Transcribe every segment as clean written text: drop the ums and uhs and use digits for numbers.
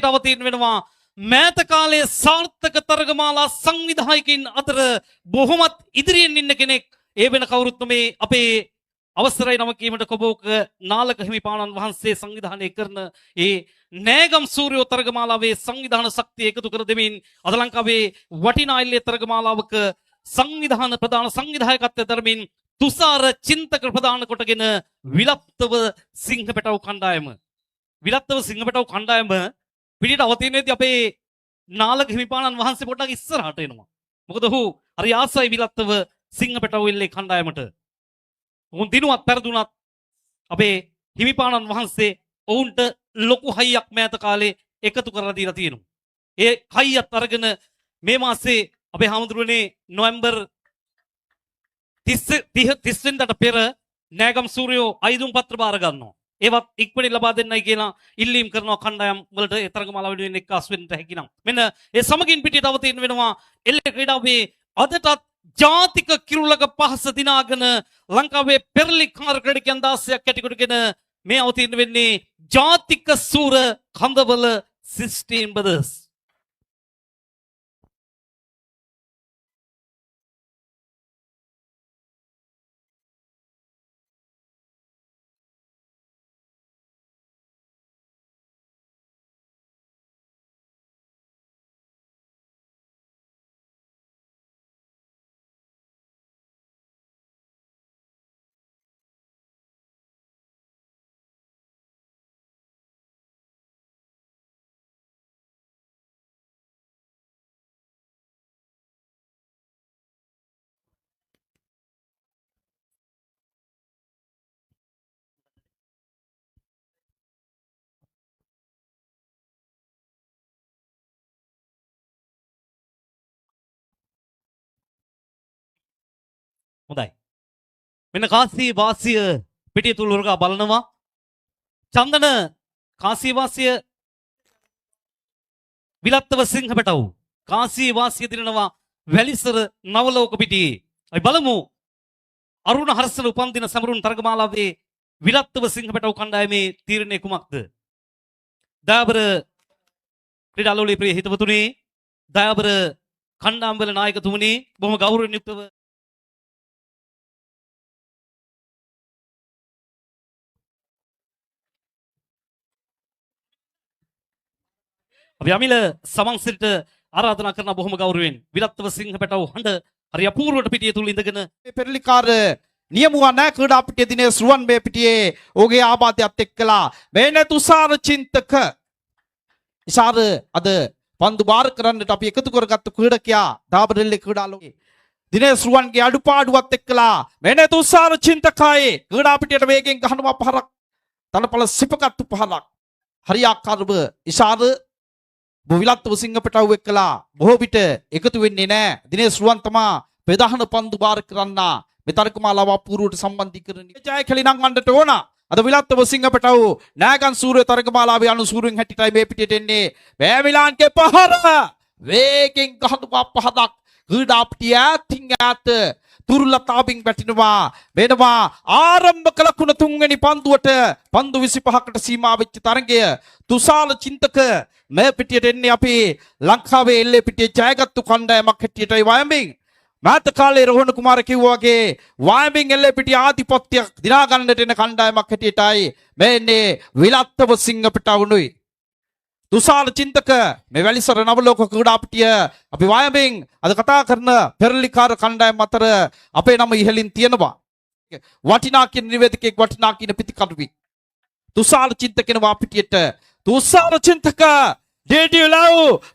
අවතීර්ණ වෙනවා මෑත කාලයේ සාර්ථක තරගමාලා සංවිධායකයින් අතර බොහොමත් ඉදිරියෙන් ඉන්න කෙනෙක් ඒ වෙන කවුරුත් මේ අපේ අවසරයි නම කීමට කොබෝක නාලක හිමිපාණන් වහන්සේ සංවිධානය කරන ඒ නෑගම් සූර්යෝ තරගමාලාවේ සංවිධාන ශක්තිය එකතු කර දෙමින් අද ලංකාවේ වටිනා ඉල්ලේ තරගමාලාවක සංවිධාන ප්‍රධාන සංවිධායකත්වය දරමින් තුසාර චින්තක ප්‍රධාන කොටගෙන විලප්තව සිංහපැටව කණ්ඩායම පිටිට අවතීනේදී අපේ නාලක හිමිපාණන් වහන්සේ පොඩ්ඩක් ඉස්සරහට එනවා. මොකද ඔහු හරි ආසයි විලප්තව සිංහපැටව ඉල්ලේ කණ්ඩායමට. උන් දිනුවත් පෙරදුනත් අපේ හිමිපාණන් වහන්සේ ඔවුන්ට ලොකු හයියක් මෑත කාලේ එකතු කරලා දීලා තියෙනවා. ඒ හයියත් අරගෙන මේ මාසේ අපේ හාමුදුරුවනේ නොවැම්බර් 30 වෙනිදාට පෙර නෑගම් සූර්යෝ අයිදුම් පත්‍ර බාර ගන්නවා. ඒවත් ඉක්මනින් ලබා දෙන්නයි කියලා ඉල්ලීම් කරනවා කණ්ඩායම් වලට ඒ තරගමාලා වෙනුවෙන් එක්කාස් වෙන්න හැකි නම්. මෙන්න ඒ සමගින් පිටියට අවතීර්ණ වෙනවා එල්ලේ ක්‍රීඩාවේ අදටත් ජාතික කිරුළක පහස දිනාගෙන ලංකාවේ පෙරලිකාර ක්‍රීඩකයන් 16ක් කැටිකොටගෙන මේ අවතීර්ණ වෙන්නේ ජාතික සූර කඳවල 16 brothers. හොඳයි. මෙන්න කාසී වාසිය පිටිය තුල උරගා බලනවා. චන්දන කාසී වාසිය විලත්තව සිංහපැටව කාසී වාසිය දිනනවා වැලිසර නවලෝක පිටියේ. අපි බලමු අරුණ හර්ෂල උපන්දින සමරුන් තරගමාලාවේ විලත්තව සිංහපැටව කණ්ඩායමේ තීරණය කුමක්ද? දයාබර ක්‍රීඩාලෝලී ප්‍රිය හිතවතුනි, දයාබර කණ්ඩායම්වල නායකතුමනි, බොහොම ගෞරවයෙන් යුක්තව අපි අමිල සමන්සිරිට ආරාධනා කරන බොහොම ගෞරවයෙන් විරත්ව සිංහපැටව හඬ හරි අපූර්වට පිටිය තුල ඉඳගෙන පෙරලිකාර නියමුවා නැහැ ක්‍රීඩා පිටිය දිනේ සුවන් බේ පිටියේ ඔහුගේ ආබාධයත් එක්කලා මේන තුසාර චින්තක ඉසාර අද පන්දු බාර කරන්නට අපි එකතු කරගත්තු ක්‍රීඩකයා දාබරෙල්ලේ ක්‍රීඩාලෝකේ දිනේ සුවන්ගේ අඩුපාඩුවත් එක්කලා මේන තුසාර චින්තකයි ක්‍රීඩා පිටියට වේගෙන් ගහනවා පහරක් තනපල සිපකත්තු පහරක් හරියාකාරව ඉසාර විලත්ව සිංහපැටව එක්කලා බොහෝ විට එකතු වෙන්නේ නැහැ. දිනේශ් රුවන් තමා ප්‍රධාන පන්දු බාර කරන්න මේ තරගමාලාව අපූර්වට සම්බන්ධීකරණය. ජය කෙලිනම් වන්නට ඕන. අද විලත්ව සිංහපැටව නෑගම් සූර්ය තරගමාලාවේ අනුසූරුවෙන් හැටියටයි මේ පිටියට එන්නේ. බෑමිලාන්ගේ පහර වේගෙන් ගහනවා පහදක්. ක්‍රීඩා පිටිය ඈතින් ඈත දුර්ලභතාවකින් වැටෙනවා. වෙනවා ආරම්භ කළ කුණ තුන්වෙනි පන්දුවට පන්දු 25කට සීමා වෙච්ච තරගය තුසාල චින්තක මේ පිටියට එන්නේ අපි ලංකාවේ එල්ලේ පිටියේ ජයගත්තු කණ්ඩායමක් හැටියටයි වයඹින් මෑත කාලේ රෝහණ කුමාර කිව්වා වගේ වයඹින් එල්ලේ පිටිය ආධිපත්‍යයක් දිනා ගන්නට එන කණ්ඩායමක් හැටියටයි මේ එන්නේ විලත්තව සිංහපැටවුනුයි තුසාල චින්තක මේ වැලිසර නවලෝක ක්‍රීඩා පිටිය අපි වයඹින් අද කතා කරන පෙරලිකාර කණ්ඩායම් අතර අපේ නම ඉහළින් තියෙනවා වටිනා කියන නිවේදකෙක් වටිනා කියන පිටිකරුවෙක් තුසාල චින්තකේනවා පිටියට තුසාර චින්තක ඩීඩියලව්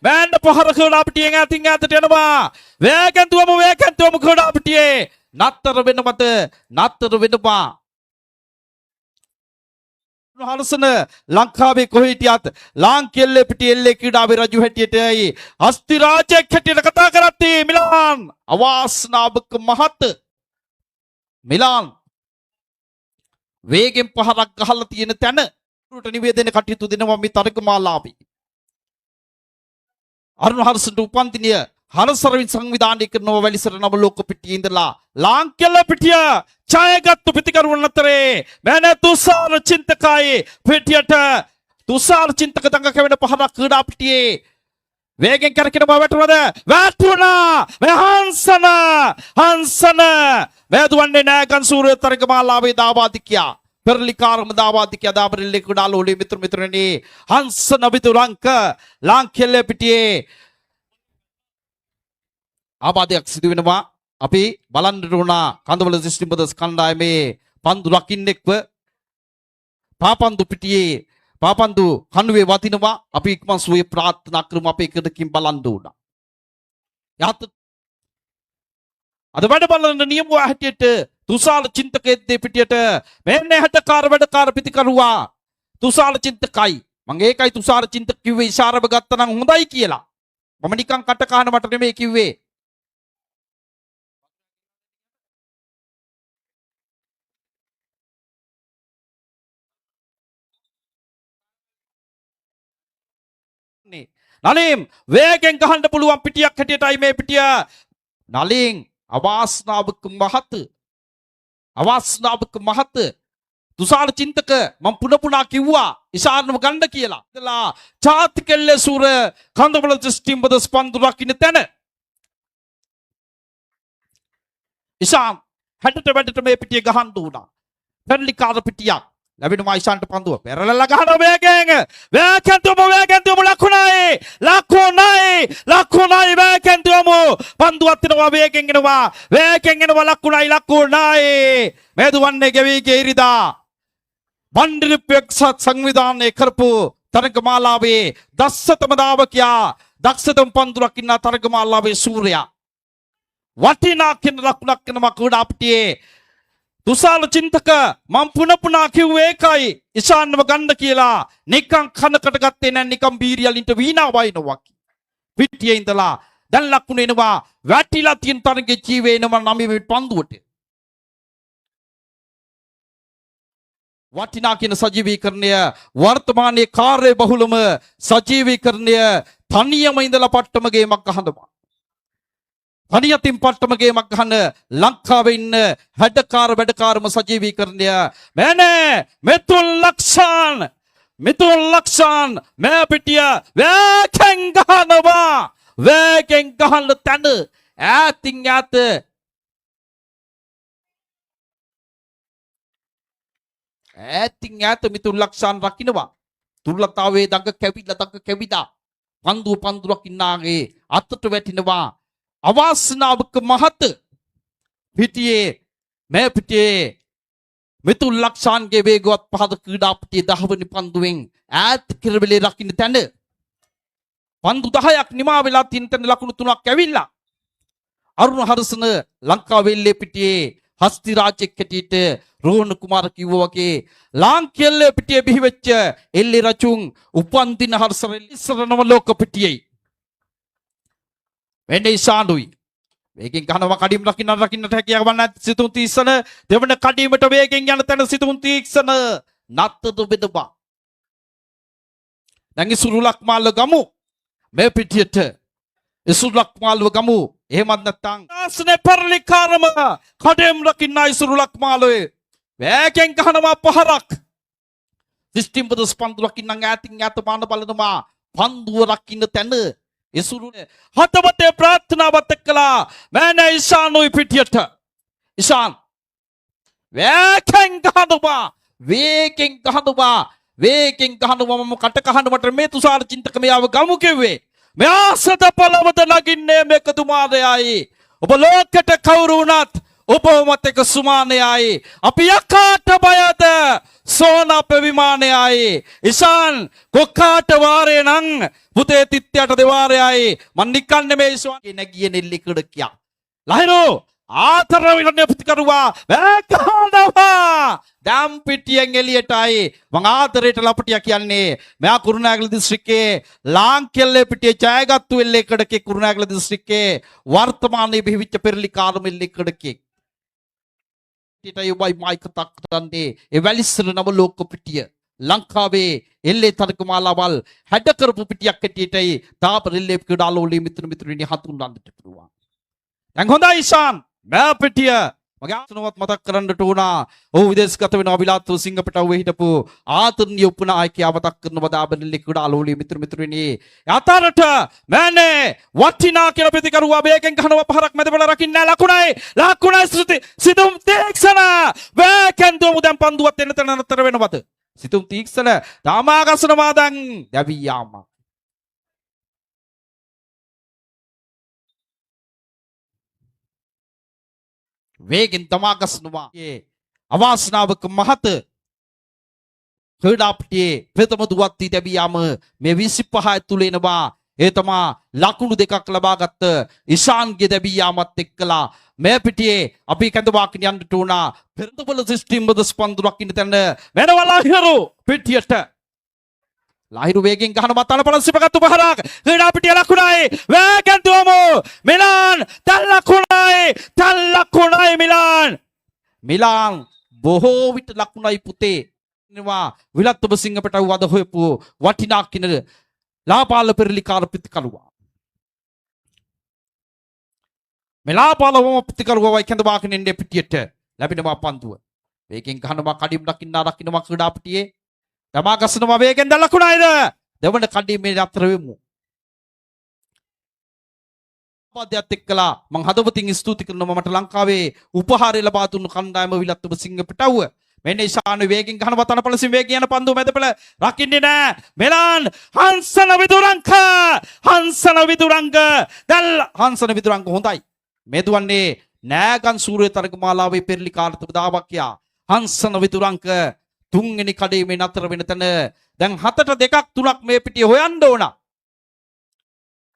මෑන්න පහර ක්‍රීඩා පිටියෙන් ඈතින් ඈතට යනවා වේගෙන් තුවම ක්‍රීඩා පිටියේ නතර වෙනවා හරසන ලංකාවේ කොහේ හිටියත් ලාංකියෙල්ලේ පිටියෙල්ලේ ක්‍රීඩාවේ රජු හැටියටයි අස්ති රාජ්‍යයක් හැටියට කතා කරත්තේ මිලාන් අවාසනාවක මහත මිලාන් වේගෙන් පහරක් ගහලා තියෙන තැන නිවේදන කටයුතු දෙනවා මේ තරගමාලාවේ. අරුණ හර්ෂට උපන්දිනය හරසරවින් සංවිධානය කරනවා වැලිසර නවලෝක පිටියේ ඉඳලා ලාංකියෙල්ල පිටිය ජයගත්තු පිටිකරුවන් අතරේ මෑන තුසාර චින්තකයි පිටියට තුෂාර චින්තක දඟ කැවෙන පහරක් ක්‍රීඩා පිටියේ වේගෙන් කරකින බව වැටුණාද? වැටුණා. මේ හංසන වැදුවන්නේ නැහැ කන්සූරේ තරගමාලාවේ දාවාදිකයා. පෙරලිකාරම දාවාදිකයා දාබරිල්ලේ ක්‍රීඩාල ඔලි මිත්‍රනි හංසන විදුලංක ලාංකෙල්ල පිටියේ ආබාධයක් සිදු වෙනවා. අපි බලන්න උනා කඳවල දිස්ත්‍රික්කද කණ්ඩායමේ පන්දු රකින්නෙක්ව පාපන්දු පිටියේ පාපන්දු කණුවේ වදිනවා. අපි ඉක්මන් සුවේ ප්‍රාර්ථනා කරමු අපේ එකදකින් බලන්න උනා. යහත අද වැඩ බලන නියමුව හැටියට තුෂාර චින්තකයේ පිටියට මෙන්න හැටකාර වැඩකාර පිටිකරුවා තුෂාර චින්තකයි. මම ඒකයි තුෂාර චින්තක කිව්වේ ඉෂාරව ගත්තා නම් හොඳයි කියලා. මම නිකන් කට කහන මට නෙමෙයි කිව්වේ. නලින් වේගෙන් ගහන්න පුළුවන් පිටියක් හැටියටයි මේ පිටිය. නලින් අවාසනාවක මහත තුෂාර චින්තක මම පුනපුනා කිව්වා ඉෂාරනම ගන්න කියලා. ඉතලා චාතිකෙල්ලේ සූර කඳවල දෘෂ්ටිම්බද ස්පන්දු රකින්න තැන ඉෂාන් හැටට වැඩට මේ පිටිය ගහන්න උනා. පෙරලිකාර පිටියක් ලැබෙනවා ඉෂාන්ට පන්දුව පෙරලලා ගහන වේගෙන් වේගෙන් ලකුණයි වේගෙන් පන්දුවත් දෙනවා වේගෙන් එනවා ලකුණයි මේ දුවන්නේ ගෙවිගේ ඉරිදා බණ්ඩිරි එක්සත් සංවිධානයේ කරපු තරගමාලාවේ දස්සතම දාවකයා දක්ෂතම පන්දු රකින්න තරගමාලාවේ සූර්යා වටිනා කියන ලකුණක් වෙනවා ක්‍රීඩා පිටියේ. තුෂාර චින්තක මම පුනපුනා කිව්වේ ඒකයි ඉෂාන්ව ගන්න කියලා. නිකන් කනකට ගත්තේ නැහැ. නිකන් බීරියලින්ට වීණා වයින්නවා. පිටියේ ඉඳලා දැන් ලකුණ එනවා. වැටිලා තියෙන තරගේ ජීවේ එනවා 9 පන්දුවට. වටිනා කියන සජීවීකරණය වර්තමානයේ කාර්ය බහුලම සජීවීකරණය තනියම ඉඳලා පට්ටම ගේමක් අහනවා. තනියතින් පට්ටම ගේමක් ගහන ලංකාවේ ඉන්න හැඩකාර වැඩකාරම සජීවීකරණය මෑනේ මෙතුල් ලක්ෂාන් මේ පිටිය වේගෙන් ගහනවා. වේගෙන් ගහන තැන ඈතින් ඈත මිතුල් ලක්ෂාන් රකින්නවා. තුර්ලතාවේ දඟ කැවිලා පන්දු රකින්නාගේ අතට වැටිනවා. අවාසනාවක මහත පිටියේ මේ පිටියේ මිතුල් ලක්ෂාන්ගේ වේගවත් පහද ක්‍රීඩා පිටියේ 10 වෙනි පන්දුවෙන් ඈත් කිරවිලේ රකින්න තැන පන්දු 10ක් නිමා වෙලා තින් තැන ලකුණු 3ක් ඇවිල්ලා අරුණ හර්ෂණ ලංකාවෙල්ලේ පිටියේ හස්ති රාජෙක් හැටියට රෝහණ කුමාර කිව්වා වගේ ලාංකියල්ලේ පිටියේ බිහිවෙච්ච එල්ලි රචුන් උපන්දින හර්ෂණ ඉස්සරනම ලෝක පිටියේ වෙන්නේ ඉෂාන්ුයි. වේගෙන් ගහනවා කඩිම් රකින්නට හැකියාව නැත් සිතුම් තීක්ෂණ දෙවන කඩීමට වේගෙන් යන තැන සිතුම් තීක්ෂණ නත්තද බෙදපා. දැන් ඉසුරුලක් මාල්ල ගමු මේ පිටියට ඉසුරුලක් මාල්ව ගමු. එහෙමත් නැත්නම් ආසනේ පරිලිකාරම කඩිම් රකින්න ඉසුරුලක් මාලේ වේගෙන් ගහනවා පහරක්. දිස්තිම්බද ස්පන්දු රකින්න ඈතින් ඈත මාන බලනවා පන්දුව රකින්න තැන ඉසුරුනේ හතවතේ ප්‍රාර්ථනාවත් එක්කලා මෑනේ ඉෂාන්ුයි පිටියට. ඉෂාන් වේගෙන් ගහනවා මම කට කහනවට මේ තුෂාර චින්තක මෙයාව ගමු කිව්වේ. මෙයා සත පළවද නගින්නේ මේක තුමාරයයි. ඔබ ලෝකෙට කවුරු වුණත් ඔබ මත එක සුමානයයි. අපි යකාට බයද සෝනා පෙවිමානයයි. ඉෂාන් කොක්කාට වාරේ නං පුතේ තිත්යට දෙවාරයයි. මන් නිකන් නෙමෙයි ඉෂාන් නැගියේ නෙල්ලි කඩකියා. ලහිරෝ ආතර විරණ්‍ය ප්‍රතිකරුවා වැකහනවා. දැම් පිටියෙන් එළියටයි මං ආතරයට ලපටියා කියන්නේ. මෙයා කුරුණෑගල දිස්ත්‍රික්කයේ ලාංකෙල්ලේ පිටියේ ජයගත්තු එල්ලේ කඩකේ කුරුණෑගල දිස්ත්‍රික්කයේ වර්තමානයේ බිහිවිච්ච පෙරලිකාරම එල්ලේ කඩකේ යුබයි මයික තක්තන්නේ ඒ වැලිස්සර නම ලෝක පිටිය ලංකාවේ එල්ලේ තරගමාලාවල් හැඩ කරපු පිටියක් හැටියටයි තාපරෙල්ලේ ක්‍රීඩාලෝලී මිත්‍රනි හඳුන්වන්නට පුළුවන්. දැන් හොඳයි ඉෂාන් මේ පිටිය මගේ ආසනවත් මතක් කරන්නට උනා. ඔහු විදේශගත වෙන අවිලාත්ව සිංගපටවුවේ හිටපු ආදරණීය උපනායකයා මතක් කරනවා දාබෙල්ලේ කුඩා ලෝලී මිත්‍රණි. අතරට මෑනේ වටිනා කියලා ප්‍රතිකරුවා වේගෙන් ගහනවා පහරක් මැදවල රකින්න ලකුණයි ස්තුති සිතුම් තීක්ෂණ වේගෙන් දුමු දැන් පන්දුවත් එන්න තැන නතර වෙනවද සිතුම් තීක්ෂණ තාමා ගසනවා දැන් දැවි යාම වේගෙන් තමා ගසනවා අවාසනාවක මහත ක්‍රීඩාපටියේ ප්‍රථම දුවත්ති දැබියාම මේ 25 ඇතුළේ එනවා ඒ තමා ලකුණු දෙකක් ලබාගත්ත ඉෂාන්ගේ දැබියාමත් එක්කලා මේ පිටියේ අපි කැඳවාගෙන යන්නට උනා පෙරදවල සිස්ටම් වල ස්පන්දුරක් ඉන්න තැන වෙනවලා හිරු පිටියට ලහිරු වේගෙන් ගහනවා තන පලස්සිපගත්තු පහරක් ක්‍රීඩාපටිය ලකුණයි වේගෙන් දුවමු මිලාන් තල් ලකුණයි මිලාන් බොහෝ විට ලකුණයි පුතේ නවා විලත් ඔබ සිංහපට වද හොයපු වටිනා කින ලාපාල පෙරලිකාර ප්‍රතිකරුවා මේ ලාපාලවම ප්‍රතිකරුවා වයි කැඳවාගෙන ඉන්නේ පිටියට ලැබෙනවා පන්දුව වේගෙන් ගහනවා කඩිම් දකින්නවා ක්‍රීඩාපටියේ තමා ගසනවා වේගෙන් ද ලකුණයිද දෙවන කඩිමේ අතර වෙමු වාදයක් එක්කලා මං හදවතින් ස්තුති කරනවා මට ලංකාවේ උපහාරය ලබා දුන්නු කණ්ඩායම විලත් ඔබ සිංහපටව මෙන්න ඉෂාන වේගෙන් ගහනවා තන පළසින් වේගයෙන් යන පන්දුව මැදපළ රකින්නේ නැහැ මෙලාන් හංසන විදුරංග දැන් හංසන විදුරංග හොඳයි මේ දුවන්නේ නෑගන් සූර්ය තරගමාලාවේ පෙරලි කාර්තව දාවක්යා හංසන විදුරංග තුන්වෙනි කඩේ මේ නතර වෙන තැන දැන් 7-2-3ක් මේ පිටිය හොයන්න ඕන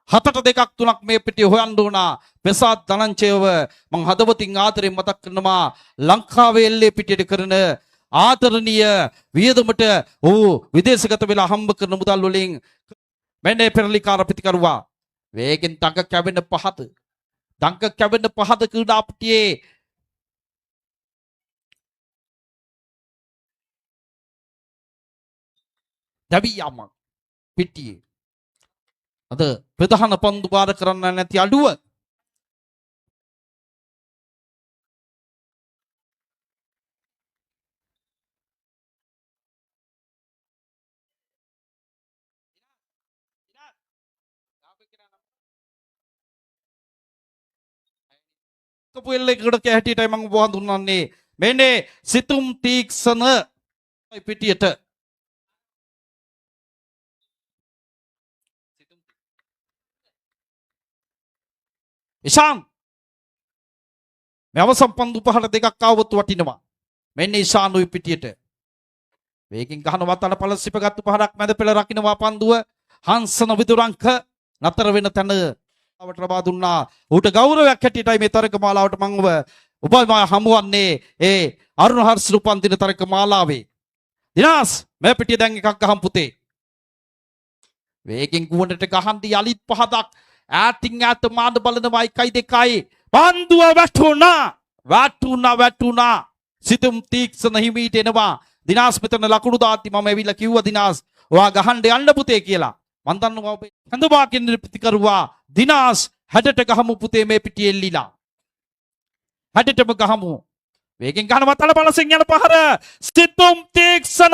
7-2-3ක් මේ පිටිය හොයන්න ඕන ප්‍රසාද් ධනංජයව මං හදවතින් ආදරෙන් මතක් කරනවා ලංකාවේ එල්ලේ පිටියට කරන ආදරණීය වියදමට ඔහු විදේශගත වෙලා හම්බ කරන මුදල් වලින් මෙන්නේ පෙරලිකාර ප්‍රතිකරුවා වේගෙන් තඟ කැවෙන පහද ක්‍රීඩාපටියේ දැවියාම පිටියේ අද ප්‍රධාන පන්දු බාර කරන්න නැති අඩුව කපුවෙල්ලෙකුට කැහැටියටයි මම ඔබ හඳුන්වන්නේ මෙන්නේ සිතුම් තීක්ෂණ පිටියට ඉෂාන් මේ අවසන් පන්දු පහල දෙකක් ආවොත් වටිනවා මෙන්න ඉෂානුයි පිටියට වේගෙන් ගහනවා තන පළ සිපගත්තු පහරක් මැද පෙළ රකින්නවා පන්දුව හංසන විදුරංක නතර වෙන තැන වට ලබා දුන්නා ඌට ගෞරවයක් හැටියටයි මේ තරක මාලාවට මම ඔබ හමුවන්නේ ඒ අරුණ හර්ෂ රූපන් දින තරක මාලාවේ දිනාස් මේ පිටිය දැන් එකක් ගහම් පුතේ වේගෙන් ගුවන්ට ගහන්දි යලිත් පහදක් ඈතින් ඈත මාඩ බලනවා 1-2 පන්දුව වැටුණා සිතුම් තීක්ෂණ හිමීට එනවා දිනාස් මෙතන ලකුණු දාති මම ඇවිල්ලා කිව්වා දිනාස් ඔයා ගහන්න යන්න පුතේ කියලා මන් දන්නවා ඔබ හඳවා කියන ප්‍රතිකරුවා දිනාස් හැඩට ගහමු පුතේ මේ පිටිය එල්ලිලා හැඩටම ගහමු වේගෙන් ගහනවා තල පළසෙන් යන පහර සිතුම් තීක්ෂණ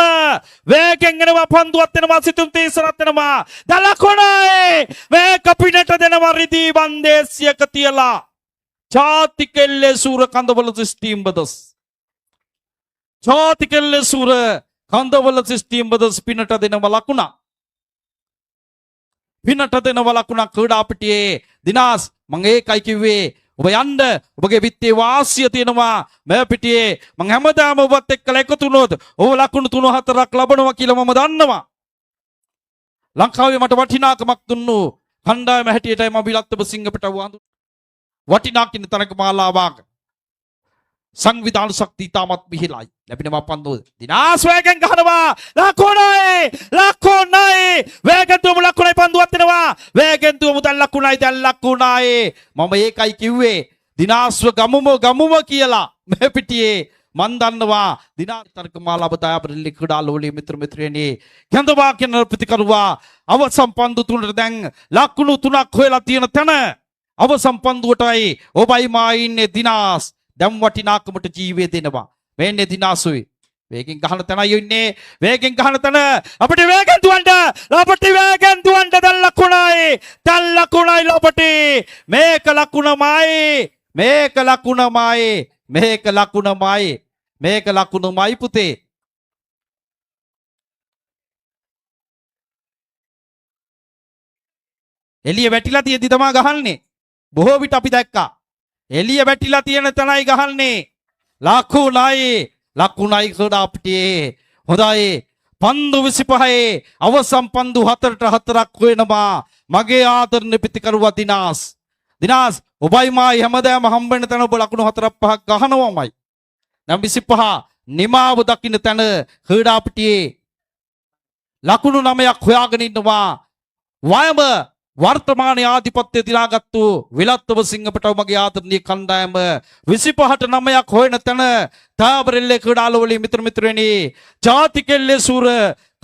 වේගෙන් එනවා පන්දුවත් එනවා සිතුම් තීක්ෂණත් එනවා දලකොණයි මේක පිටට දෙනවා රිදී බන්දේසියක තියලා ජාතිකෙල්ලේ සූර කඳවල සිස්ටම් බදස් ජාතිකෙල්ලේ සූර කඳවල සිස්ටම් බදස් පිනට දෙනවා ලකුණ ක්‍රීඩාපටියේ දිනාස් මම ඒකයි කිව්වේ ඔබ යන්න ඔබගේ විත්තේ වාසිය තියෙනවා මේ පිටියේ මම හැමදාම ඔබත් එක්කලා එකතු වුණොත් ඔබ ලකුණු 3-4ක් ලබනවා කියලා මම දන්නවා ලංකාවේ මට වටිනාකමක් දුන්නු කණ්ඩායම හැටියටයි මම විලත් ඔබ සිංහපට වටිනා කින තරක මාලාවක් සංවිධාන ශක්තිය තාමත් මිහිලයි ලැබෙනවා පන්දුව දිනාස් වේගෙන් ගහනවා ලකුණයි වේගෙන් තුමු ලකුණයි පන්දුවත් එනවා වේගෙන් තුමු දැන් ලකුණයි මම ඒකයි කිව්වේ දිනාස්ව ගමුම කියලා මේ පිටියේ මන් දන්නවා දිනා තරක මාලාව දායපරලි කුඩා ලෝලී මිත්‍රණි කැඳවා කියන ප්‍රතිකරුවා අවසන් පන්දු තුනට දැන් ලකුණු 3ක් හොයලා තියෙන තැන අවසන් පන්දුවටයි ඔබයි මා ඉන්නේ දිනාස් දැන් වටිනාකමට ජීවය දෙනවා. මේන්නේ දිනාසුයි. වේගෙන් ගහන තැනයි ඉන්නේ. වේගෙන් ගහන තැන අපිට වේගෙන් දුවන්න. අපිට වේගෙන් දුවන්න දැන් ලකුණයි. දැන් ලකුණයි අපිට. මේක ලකුණමයි. මේක ලකුණමයි. මේක ලකුණමයි. මේක ලකුණමයි පුතේ. එළිය වැටිලා තියෙද්දි තමයි ගහන්නේ. බොහෝ විට අපි දැක්කා. එළිය වැටිලා තියෙන තැනයි ගහන්නේ. ලකුණයි. ලකුණයි කඩා අපිට. හොඳයි. පන්දු 25 අවසන් පන්දු 4ට 4ක් වෙනවා. මගේ ආදරණ පිටිකරුවා දිනාස්. දිනාස් ඔබයි මායි හැමදාම හම්බෙන්න තැන ඔබ ලකුණු 4ක් 5ක් ගහනවාමයි. නම් 25 නිමාව දකින්න තැන කඩා අපිට ලකුණු 9ක් හොයාගෙන ඉන්නවා. වයම වර්තමානයේ ආධිපත්‍ය දිනාගත්තු විලත්ව සිංහපටව මගේ ආදරණීය කණ්ඩායම 25ට 9ක් හොයන තැන තාබරෙල්ලේ ක්‍රීඩාලවලී මිත්‍රණි ජාතිකෙල්ලේ සූර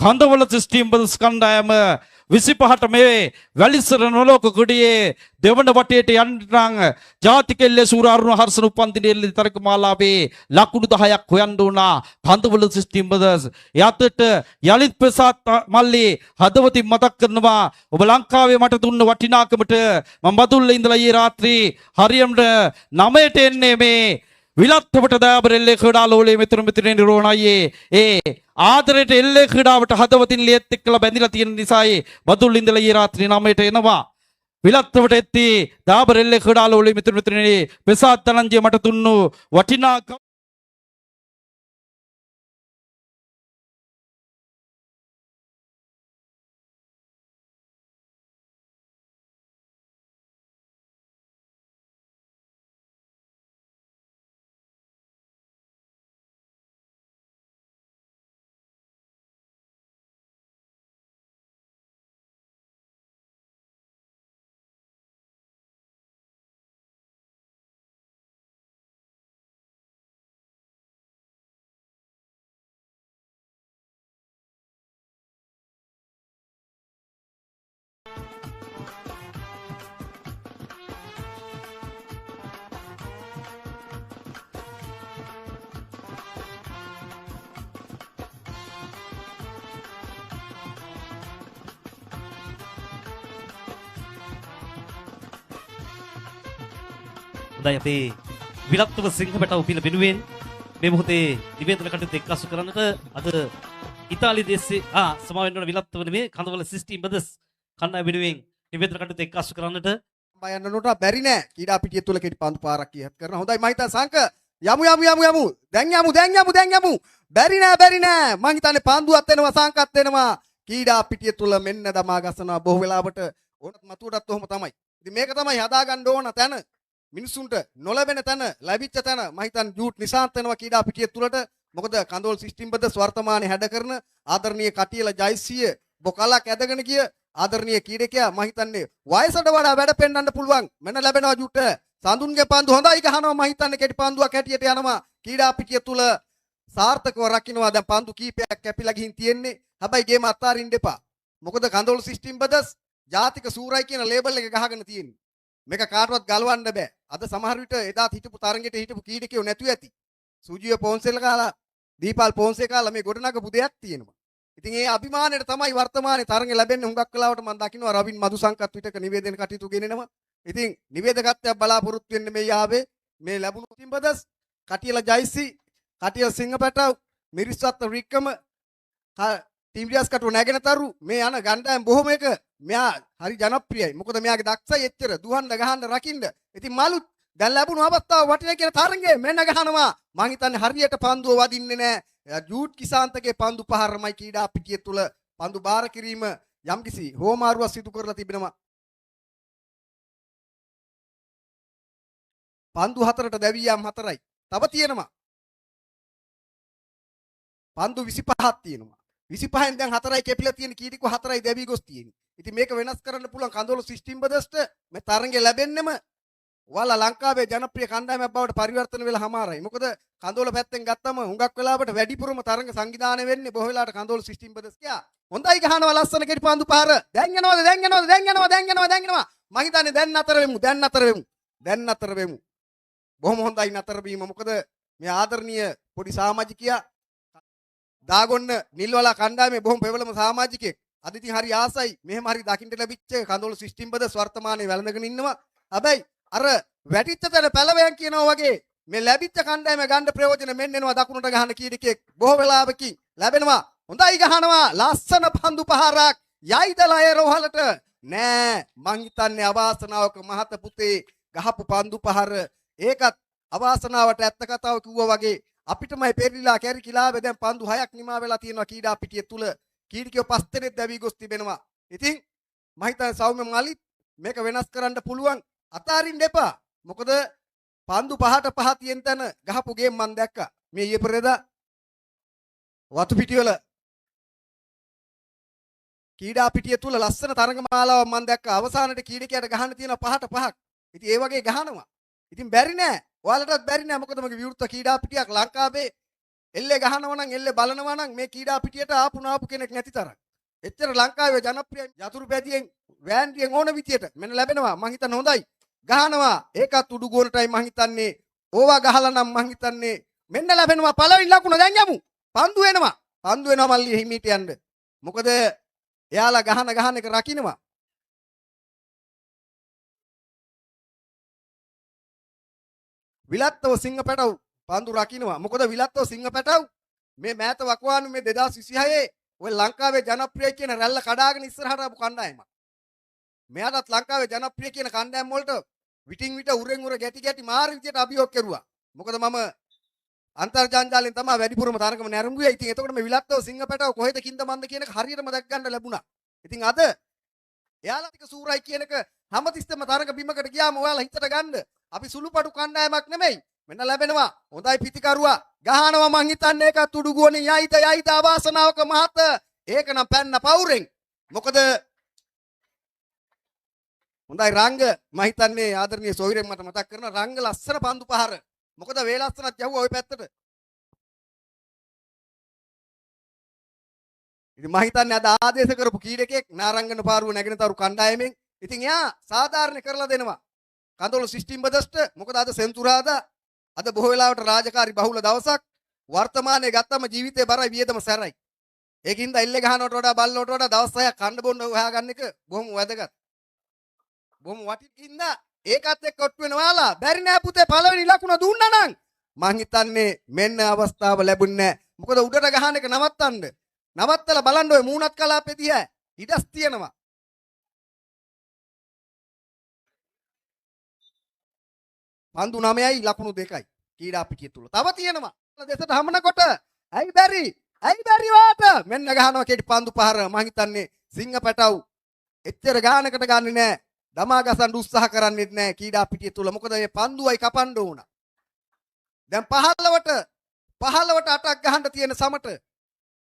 කන්දවල සිස්ටම් බස් කණ්ඩායම 25ට මේ වැලිසර නොලෝක කුඩියේ දෙවන වටේට යන්න ජාතිකෙල්ලේ සූර අරුණ හර්ෂණ උපන්දිනේල්ලේ තරක මාලාවේ ලකුණු 10ක් හොයන්න උනා කන්දවල සිස්ටම් බස් යතට යලිත් ප්‍රසාද් මල්ලි හදවතින් මතක් කරනවා ඔබ ලංකාවේ මට දුන්න වටිනාකමට මම බදුල්ලේ ඉඳලා ඊයේ රාත්‍රී හරියම්ට 9ට එන්නේ මේ විලත්වට දාබරෙල්ලේ ක්‍රීඩාලෝලේ මිත්‍රණි රෝණයේ ඒ ආදරයට එල්ලේ ක්‍රීඩාවට හදවතින් ලියත් එක්කලා බැඳිලා තියෙන නිසායි බදුල් ඉඳලා ඊයේ රාත්‍රී 9ට එනවා විලත්වට එtti දාබරෙල්ලේ ක්‍රීඩාලෝලේ මිත්‍රණි ප්‍රසාද් තනංජය මට දුන්නු වටිනාකම හොඳයි අපේ විලක්තව සිංහපටව පිළ වෙනුවෙන් මේ මොහොතේ නිවේදන කටයුතු එක්කාසු කරන්නට අද ඉතාලි දේශයේ සමාවෙන්න වන විලක්තව නෙමේ කඳවල සිස්ටම් බදස් කණ්ඩායම වෙනුවෙන් නිවේදන කටයුතු එක්කාසු කරන්නට යන්නනට බැරි නෑ ක්‍රීඩා පිටිය තුල කෙටි පන්දු පාරක් කියහත් කරන හොඳයි මම හිතා සංක යමු දැන් යමු බැරි නෑ මං හිතන්නේ පන්දුවත් එනවා සංකත් එනවා ක්‍රීඩා පිටිය තුල මෙන්න දමා ගසනවා බොහෝ වෙලාවට ඕනත් මතුවටත් ඔහොම තමයි ඉතින් මේක තමයි හදාගන්න ඕන තැන මිනිසුන්ට නොලැබෙන තැන ලැබිච්ච තැන මම හිතන්නේ ජූට් නිසාන්ත වෙනවා ක්‍රීඩා පිටිය තුලට මොකද කඳෝල් සිස්ටම් බද වර්තමානයේ හැඩ කරන ආදරණීය කටියල ජයසිය බොකලක් ඇදගෙන ගිය ආදරණීය ක්‍රීඩකයා මම හිතන්නේ වයසට වඩා වැඩ පෙන්වන්න පුළුවන් මෙන්න ලැබෙනවා ජූට් සඳුන්ගේ පන්දු හොඳයි ගහනවා මම හිතන්නේ කෙටි පන්දුවක් හැටියට යනවා ක්‍රීඩා පිටිය තුල සාර්ථකව රකින්නවා දැන් පන්දු කීපයක් කැපිලා ගිහින් තියෙන්නේ හැබැයි ගේම අත්හරින්න එපා මොකද කඳෝල් සිස්ටම් බදස් ජාතික සූරයි කියන ලේබල් එක ගහගෙන තියෙන්නේ මේක කාටවත් ගලවන්න බෑ අද සමහර විට එදාත් හිටපු තරඟෙට හිටපු කීඩකයෝ නැතු ඇති සුජිය පොන්සෙල් කාලා දීපල් පොන්සේකාලා මේ ගොඩනගපු දෙයක් තියෙනවා ඉතින් ඒ අභිමානයට තමයි වර්තමානයේ තරඟ ලැබෙන්නේ හුඟක් වෙලාවට මම දකින්නවා රවින් මදුසංකත් විටක නිවේදන කටයුතු ගෙනෙනවා ඉතින් නිවේදකත්වයක් බලාපොරොත්තු වෙන්නේ මේ යාවේ මේ ලැබුණු තිම්බදස් කටියල ජයසි කටියල සිංහපැටව මිරිස්වත්ත රික්කම ටීම්ඩියස් කටුව නැගෙනතරු මේ යන ගණ්ඩායම් බොහොම එක මෙයා හරි ජනප්‍රියයි මොකද මෙයාගේ දක්ෂයි එච්චර දුහන්න ගහන්න රකින්න ඉතින් මලුත් දැන් ලැබුණු අවස්ථාව වටිනා කියන තරංගේ මෙන්න ගහනවා මං හිතන්නේ හරියට පන්දුව වදින්නේ නැහැ ජූට් කිසාන්තගේ පන්දු පහරමයි ක්‍රීඩා පිටිය තුල පන්දු බාර කිරීම යම්කිසි හෝමාරුවක් සිදු කරලා තිබෙනවා පන්දු 4ට දැවියම් 4යි තව තියෙනවා පන්දු 25ක් තියෙනවා 25න් දැන් 4යි කැපිලා තියෙන කීටිකෝ 4යි දැවි ගොස් තියෙන්නේ ඉතින් මේක වෙනස් කරන්න පුළුවන් කඳවල සිස්ටම් බදස්ට මේ තරඟේ ලැබෙන්නෙම ඔයාලා ලංකාවේ ජනප්‍රිය කණ්ඩායමක් බවට පරිවර්තන වෙලා හමාරයි. මොකද කඳවල පැත්තෙන් ගත්තම හුඟක් වෙලාවට වැඩිපුරම තරඟ සංවිධානය වෙන්නේ බොහෝ වෙලාවට කඳවල සිස්ටම් බදස් කියා. හොඳයි ගහනවා ලස්සන කෙටි පන්දු පාර. දැන් යනවාද? මං හිතන්නේ දැන් නතර වෙමු. බොහොම හොඳයි නතර වීම. මොකද මේ ආදරණීය පොඩි සමාජිකයා දාගොන්න නිල්වලා කණ්ඩායමේ බොහොම පෙවලම සමාජිකයෙක්. අද ඉතින් හරි ආසයි. මෙහෙම හරි දකින්න ලැබිච්ච කඳවුළු සිස්ටම් බදස් වර්තමානයේ වැළඳගෙන ඉන්නවා. හැබැයි අර වැටිච්ච තැන පැලවයන් කියනවා වගේ මේ ලැබිච්ච කණ්ඩායම ගන්න ප්‍රයෝජන මෙන්න එනවා දකුණට ගහන කීඩකෙක් බොහෝ වෙලාවකින් ලැබෙනවා. හොඳයි ගහනවා ලස්සන පන්දු පහරක් යයිදලා ඒ රෝහලට නෑ මං හිතන්නේ අවාසනාවක මහත පුතේ ගහපු පන්දු පහර ඒකත් අවාසනාවට ඇත්ත කතාව කිව්වා වගේ අපිටමයි පෙරලිලා කැරිකිලාවේ දැන් පන්දු 6ක් නිමා වෙලා තියෙනවා කීඩා පිටිය තුල කීඩිකෝ 5 දෙනෙක් දැවි ගොස් තිබෙනවා. ඉතින් මම හිතන්නේ සෞම්‍ය මාලිත් මේක වෙනස් කරන්න පුළුවන් අතාරින්න එපා. මොකද පන්දු 5ට 5 තියෙන තැන ගහපු ගේම් මම දැක්කා. මේ ඊයේ පෙරේදා වතු පිටිවල කීඩා පිටිය තුල ලස්සන තරඟමාලාවක් මම දැක්කා. අවසානයේ කීඩකයට ගහන්න තියෙන 5ට 5ක්. ඉතින් ඒ වගේ ගහනවා. ඉතින් බැරි නෑ. ඔයාලටත් බැරි නෑ. මොකද මගේ විවෘත කීඩා පිටියක් ලංකාවේ එල්ලේ ගහනවා නම් එල්ලේ බලනවා නම් මේ කීඩා පිටියට ආපු කෙනෙක් නැති තරම්. එච්චර ලංකාවේ ජනප්‍රිය යතුරු පැදියෙන් වෑන්ඩියෙන් ඕන විදියට මෙන්න ලැබෙනවා. මං හිතන්නේ හොඳයි. ගහනවා. ඒකත් උඩු ගෝනටයි මං හිතන්නේ. ඕවා ගහලා නම් මං හිතන්නේ මෙන්න ලැබෙනවා පළවෙනි ලකුණ දැන් යමු. පන්දු වෙනවා. පන්දු වෙනවා මල්ලි හිමීට යන්න. මොකද එයාලා ගහන එක රකින්නවා. විලත්තව සිංහ පැටව පන්දු රකින්නවා. මොකද විලත්තව සිංහ පැටව මේ මෑත වකවානු මේ 2026 ඔය ලංකාවේ ජනප්‍රිය කියන රැල්ල කඩාගෙන ඉස්සරහට ආපු කණ්ඩායමක්. මෙයාටත් ලංකාවේ ජනප්‍රිය කියන කණ්ඩායම් වලට විටින් විට උරෙන් උර ගැටි මාර විදියට අභියෝග කෙරුවා. මොකද මම අන්තර්ජාලයෙන් තමයි වැඩිපුරම තරගම නැරඹුවේ. ඉතින් එතකොට මේ විලත්තව සිංහ පැටව කොහෙද කින්ද මන්ද කියන එක හරියටම දැක් ගන්න ලැබුණා. ඉතින් අද එයාලා ටික සූරයි කියන එක හැමතිස්සෙම තරග බිමකට ගියාම ඔයාලා හිතට ගන්න. අපි සුළුපටු කණ්ඩායමක් නෙමෙයි. මෙන්න ලැබෙනවා. හොඳයි පිටිකරුවා. ගහනවා මං හිතන්නේ ඒකත් උඩු ගෝනේ යයිද අවාසනාවක මහත. ඒක නම් පැන්න පවුරෙන්. මොකද හොඳයි රංග මං හිතන්නේ ආදරණීය සොහිරෙන් මට මතක් කරන රංග ලස්සන පන්දු පහර. මොකද වේලස්සනත් යවුවා ওই පැත්තට. ඉතින් මං හිතන්නේ අද ආදේශ කරපු කීඩකෙක් නාරංගන පාරුව නැගෙනතරු කණ්ඩායමෙන්. ඉතින් එයා සාධාරණ කරලා දෙනවා. කඳවුළු සිස්ටම් බදස්ට මොකද අද සෙන්සුරාදා අද බොහෝ වෙලාවට රාජකාරි බහුල දවසක් වර්තමානයේ ගත්තම ජීවිතේ බරයි වියදම සැරයි. ඒකින්ද එල්ලේ ගහනවට වඩා බල්ලවට වඩා දවස් 6ක් කන්න බොන්න හොයාගන්න එක බොහොම වැදගත්. බොහොම වටිකින්ද ඒකත් එක්ක ඔට්ටු වෙනවාලා බැරි නෑ පුතේ පළවෙනි ලකුණ දුන්නා නම් මං හිතන්නේ මෙන්න අවස්ථාව ලැබුණේ නෑ. මොකද උඩට ගහන එක නවත්තන්න. නවත්තලා බලන්න ඔය මූණත් කලාපේ දිහා ඉඩස් තියෙනවා. පන්දු 9යි ලකුණු 2යි කීඩා පිටිය තුල. තව තියෙනවා. දෙසට හමනකොට ඇයි බැරි වාට මෙන්න ගහනවා කෙටි පන්දු පහර. මං හිතන්නේ සිංහ පැටව් එච්චර ගානකට ගන්නෙ නෑ. දමා ගසන්න උත්සාහ කරන්නේත් නෑ කීඩා පිටිය තුල. මොකද මේ පන්දුවයි කපන්න ඕන. දැන් 15ට 8ක් ගහන්න තියෙන සමට.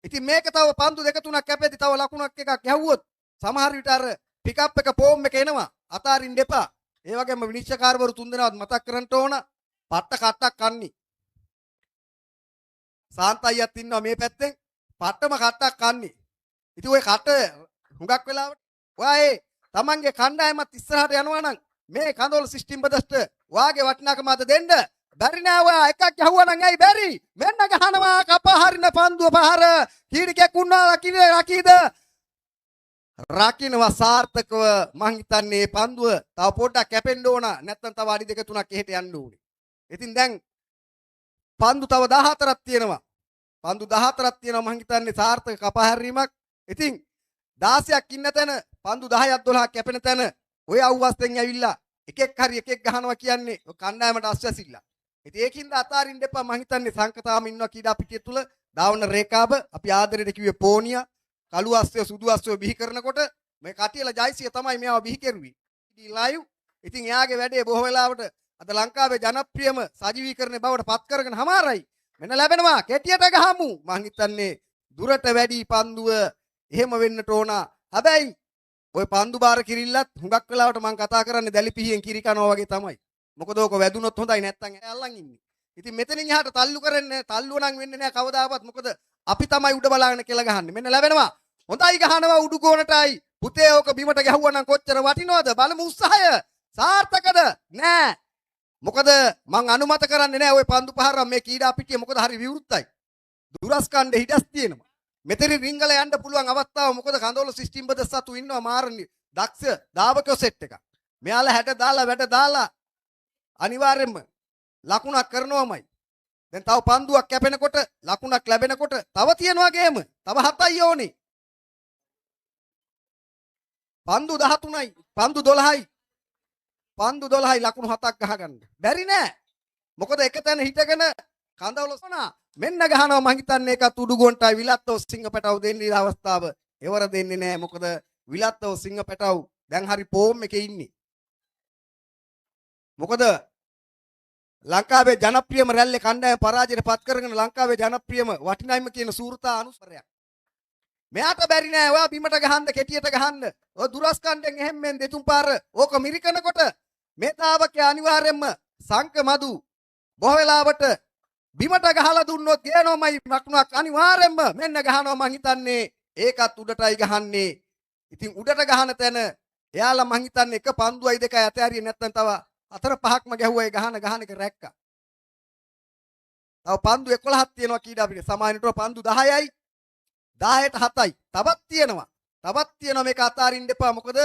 ඉතින් මේක තව පන්දු දෙක තුනක් කැපෙද්දි තව ලකුණක් එකක් ගැහුවොත් සමහර විට අර පිකප් එක පෝම් එක එනවා. අතාරින්න එපා. ඒ වගේම විනිශ්චයකාරවරු තුන්දෙනාවත් මතක් කරන්න ඕන පට්ට කට්ටක් කන්නේ. සාන්තයියත් ඉන්නවා මේ පැත්තෙන් පට්ටම කට්ටක් කන්නේ. ඉතින් ওই කට හුඟක් වෙලාවට ඔයා ඒ තමන්ගේ කණ්ඩායමත් ඉස්සරහට යනවා නම් මේ කඳවුළු සිස්ටම් බදස්ට වාගේ වටිනාකම අද දෙන්න. බැරි නෑ ඔයා එකක් ගහුවා නම් ඇයි බැරි? මෙන්න ගහනවා කප හරින පන්දුව පහර. කීඩකයක් වුණා රකීද? රකින්නවා සාර්ථකව. මං හිතන්නේ පන්දුව තව පොඩ්ඩක් කැපෙන්න ඕන. නැත්නම් තව අඩි දෙක තුනක් එහෙට යන්න ඕනේ. ඉතින් දැන් පන්දු තව 14ක් තියෙනවා. පන්දු 14ක් තියෙනවා මං හිතන්නේ සාර්ථක කපහැරීමක්. ඉතින් 16ක් ඉන්න තැන පන්දු 10ක් 12ක් කැපෙන තැන ඔය අවුවස්තෙන් ඇවිල්ලා එකෙක් ගහනවා කියන්නේ කණ්ඩායමට අස්වැසිල්ල. ඉතින් ඒකින්ද අතාරින්න එපා. මං හිතන්නේ සංකතාවම ඉන්නවා කීඩා පිටිය තුල දාවන රේඛාව අපි ආදරයට කිව්වේ පෝනියා කළු අස්සය සුදු අස්සය බිහි කරනකොට මේ කටියල ජයසිය තමයි මේවා බිහි කරුවේ. ඉතින් ලයිව්. ඉතින් එයාගේ වැඩේ බොහෝ වෙලාවට අද ලංකාවේ ජනප්‍රියම සජීවීකරණය බවට පත් කරගෙන හමාරයි. මෙන්න ලැබෙනවා කෙටියට ගහමු. මං හිතන්නේ දුරට වැඩි පන්දුව එහෙම වෙන්නට ඕන. හැබැයි ඔය පන්දු බාර කිරිල්ලත් හුඟක් වෙලාවට මං කතා කරන්නේ දැලිපිහියෙන් කිරි කනවා වගේ තමයි. මොකද ඕක වැදුනොත් හොඳයි නැත්තම් ඇල්ලන් ඉන්නේ. ඉතින් මෙතනින් එහාට තල්ලු කරන්නේ තල්ලුව නම් වෙන්නේ නැහැ කවදාවත්. මොකද අපි තමයි උඩ බලාගෙන කියලා ගහන්නේ. මෙන්න ලැබෙනවා. හොඳයි ගහනවා උඩු ගෝනටයි. පුතේ ඕක බිමට ගැහුවා නම් කොච්චර වටිනවද? බලමු උත්සාහය. සාර්ථකද? නෑ. මොකද මං අනුමත කරන්නේ නැහැ ওই පන්දු පහර මේ කීඩා පිටිය මොකද හරි විවෘතයි. දුරස් කණ්ඩ හිඩස් තියෙනවා. මෙතන රිංගල යන්න පුළුවන් අවස්ථාව මොකද කඳවල සිස්ටම් බද සතු ඉන්නවා මාරණි දක්ෂ දාවකෝ සෙට් එක. මෙයාලා 60 දාලා වැට දාලා අනිවාර්යෙන්ම ලකුණක් කරනවමයි. දැන් තව පන්දුවක් කැපෙනකොට ලකුණක් ලැබෙනකොට තව තියනවා ගේම. තව 7යි ඕනේ. පන්දු 13යි පන්දු 12යි පන්දු 12යි ලකුණු 7ක් ගහගන්න. බැරි නෑ. මොකද එක තැන හිටගෙන කඳවල සනා මෙන්න ගහනවා මං හිතන්නේ ඒකත් උඩුගොන්ටයි විලත්තව සිංහපැටව දෙන්නේ අවස්ථාව. එවර දෙන්නේ නෑ. මොකද විලත්තව සිංහපැටව දැන් හරි ෆෝම් එකේ ඉන්නේ. මොකද ලංකාවේ ජනප්‍රියම රැල්ලේ කණ්ඩායම පරාජයට පත් කරගෙන ලංකාවේ ජනප්‍රියම වටිනායිම කියන සූරතා අනුස්වරයක්. මෙයාට බැරි නෑ ඔයා බිමට ගහන්න කෙටියට ගහන්න. ඔය දුරස් කණ්ඩෙන් එහෙම් මෙන් දෙතුන් පාර ඕක මිරිකනකොට මේ තාවකේ අනිවාර්යයෙන්ම සංක මදු බොහෝ වෙලාවට බිමට ගහලා දුන්නොත් ගේනොමයි ලකුණක් අනිවාර්යයෙන්ම මෙන්න ගහනවා මං හිතන්නේ ඒකත් උඩටයි ගහන්නේ. ඉතින් උඩට ගහන තැන එයාලා මං හිතන්නේ එක පන්දුවයි දෙකයි ඇතෑරියේ නැත්නම් තව 4-5ක්ම ගැහුවා ඒ ගහන එක රැක්කා. තව පන්දු 11ක් තියෙනවා කීඩා පිටේ. සමානට පන්දු 10යි 10ට 7යි. තවත් තියෙනවා මේක අතාරින්න එපා. මොකද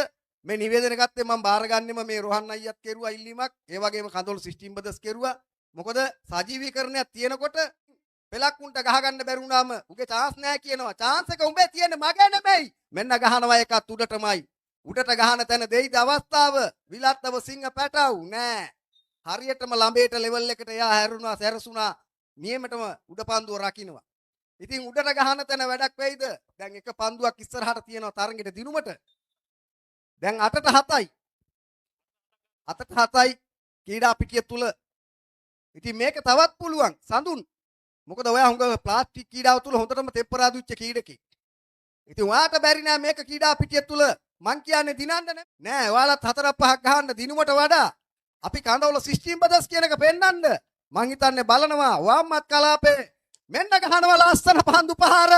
මේ නිවේදනය ගත්තේ මම බාරගන්නෙම මේ රෝහන් අයියත් කෙරුවා ඉල්ලීමක්. ඒ වගේම කඳවල සිස්ටම් බදස් කෙරුවා. මොකද සජීවීකරණයක් තියෙනකොට පෙලක් උන්ට ගහ ගන්න බැරි වුණාම උගේ chance නැහැ කියනවා. chance එක උඹේ තියෙන්නේ මගේ නෙමෙයි. මෙන්න ගහනවා එකත් උඩටමයි. උඩට ගහන තැන දෙයිද අවස්ථාව විලත්තව සිංහ පැටවු නෑ. හරියටම ළඹේට ලෙවල් එකට එයා හැරුණා සැරසුණා නියමටම උඩ පන්දුව රකින්නවා. ඉතින් උඩට ගහන තැන වැඩක් වෙයිද? දැන් එක පන්දුවක් ඉස්සරහට තියෙනවා තරගෙට දිනුමට. දැන් 8ට 7යි. 8ට 7යි කීඩා පිටිය තුල. ඉතින් මේක තවත් පුළුවන් සඳුන්. මොකද ඔයා හුඟ ප්ලාස්ටික් කීඩාව තුල හොඳටම තෙප්පරාදු වෙච්ච කීඩකෙක්. ඉතින් ඔයාට බැරි නෑ මේක කීඩා පිටිය තුල මං කියන්නේ දිනන්න නෑ. ඔයාලත් 4-5ක් ගහන්න දිනුමට වඩා අපි කඳවල සිස්ටම් බදස් කියන එක පෙන්නන්න. මං හිතන්නේ බලනවා වාම්මත් කලාපේ මෙන්න ගහනවා ලස්සන පන්දු පහර.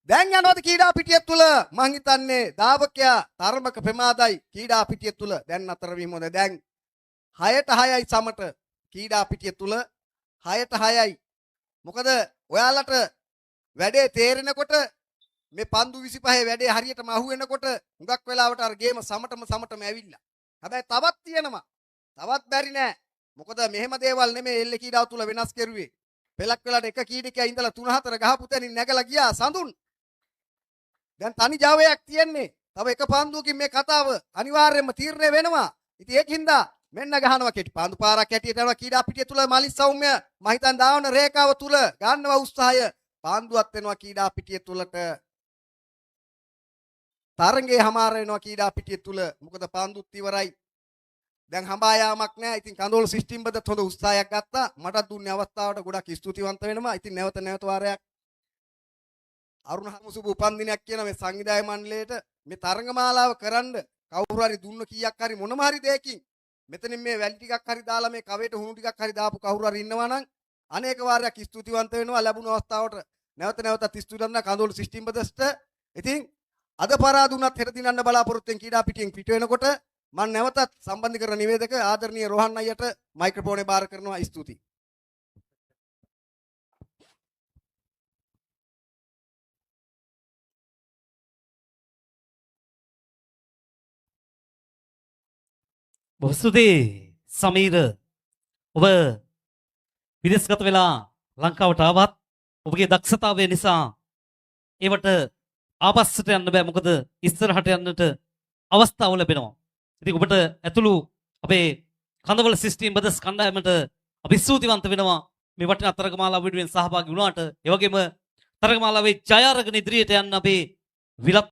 දැන් යනවාද කීඩා පිටිය තුල? මං හිතන්නේ දාවකයා තරමක ප්‍රමාදයි කීඩා පිටිය තුල. දැන් අතර වීම හොඳ. දැන් 6ට 6යි සමට කීඩා පිටිය තුල 6ට 6යි. මොකද ඔයාලට වැඩේ තේරෙනකොට මේ පන්දු 25 වැඩේ හරියටම අහු වෙනකොට හුඟක් වෙලාවට අර ගේම සමටම ඇවිල්ලා. හැබැයි තවත් තියෙනවා. තවත් බැරි නෑ. මොකද මෙහෙම දේවල් නෙමෙයි එල්ල කීඩාව තුල වෙනස් කරුවේ. පෙලක් වෙලාට එක කීඩකයා ඉඳලා 3-4 ගහපු තැනින් නැගලා ගියා සඳුන්. දැන් තනි ජවයක් තියෙන්නේ. තව එක පන්දුවකින් මේ කතාව අනිවාර්යයෙන්ම තීරණය වෙනවා. ඉතින් ඒකින්ද මෙන්න ගහනවා කෙටි පන්දු පාරක් හැටියට යනවා කීඩා පිටිය තුල මලිස් සෞම්‍ය මම හිතන් දාවන රේඛාව තුල ගන්නවා උත්සාහය. පන්දුවක් වෙනවා කීඩා පිටිය තුලට. තරංගේ හමාර වෙනවා කීඩා පිටිය තුල. මොකද පන්දුත් ඉවරයි. දැන් හඹා යාමක් නැහැ. ඉතින් කඳවල සිස්ටම් බදත් හොඳ උත්සාහයක් ගත්තා. මටත් දුන්නේ අවස්ථාවට ගොඩක් ස්තුතිවන්ත වෙනවා. ඉතින් නැවත වාරයක් අරුණ හමුසුබ උපන්දිනයක් කියන මේ සංවිධාය මණ්ඩලයට මේ තරංගමාලාව කරන්න කවුරු හරි දුන්න කීයක් හරි මොනම හරි දෙයකින් මෙතනින් මේ වැලි ටිකක් හරි දාලා මේ කවේට හුණු ටිකක් හරි දාපු කවුරු හරි ඉන්නවා නම් අනේක වාරයක් ස්තුතිවන්ත වෙනවා. ලැබුණු අවස්ථාවට නැවතත් ස්තුතිවන්ත කඳවල සිස්ටම් බදස්ට. ඉතින් අද පරාදුණත් හෙට දිනන්න බලාපොරොත්තු වෙන කීඩා පිටියෙන් පිට වෙනකොට මම නැවතත් සම්බන්ධ කරන නිවේදක ආදරණීය රෝහන් අයියට මයික්‍රොෆෝනේ බාර කරනවා. ස්තුතියි. බොහෝ ස්තුතියි සමීර. ඔබ විදේශගත වෙලා ලංකාවට ආවත් ඔබගේ දක්ෂතාවය නිසා ඒවට ආපස්සට යන්න බෑ. මොකද ඉස්සරහට යන්නට අවස්ථාව ලැබෙනවා. ඉතින් ඔබට ඇතුළු අපේ කඳවල සිස්ටම් බදස් කණ්ඩායමට අපි ස්තුතිවන්ත වෙනවා මේ වටිනා තරගමාලා වෙනුවෙන් සහභාගී වුණාට. ඒ වගේම තරගමාලාවේ ජය අරගෙන ඉදිරියට යන්න අපේ විලත්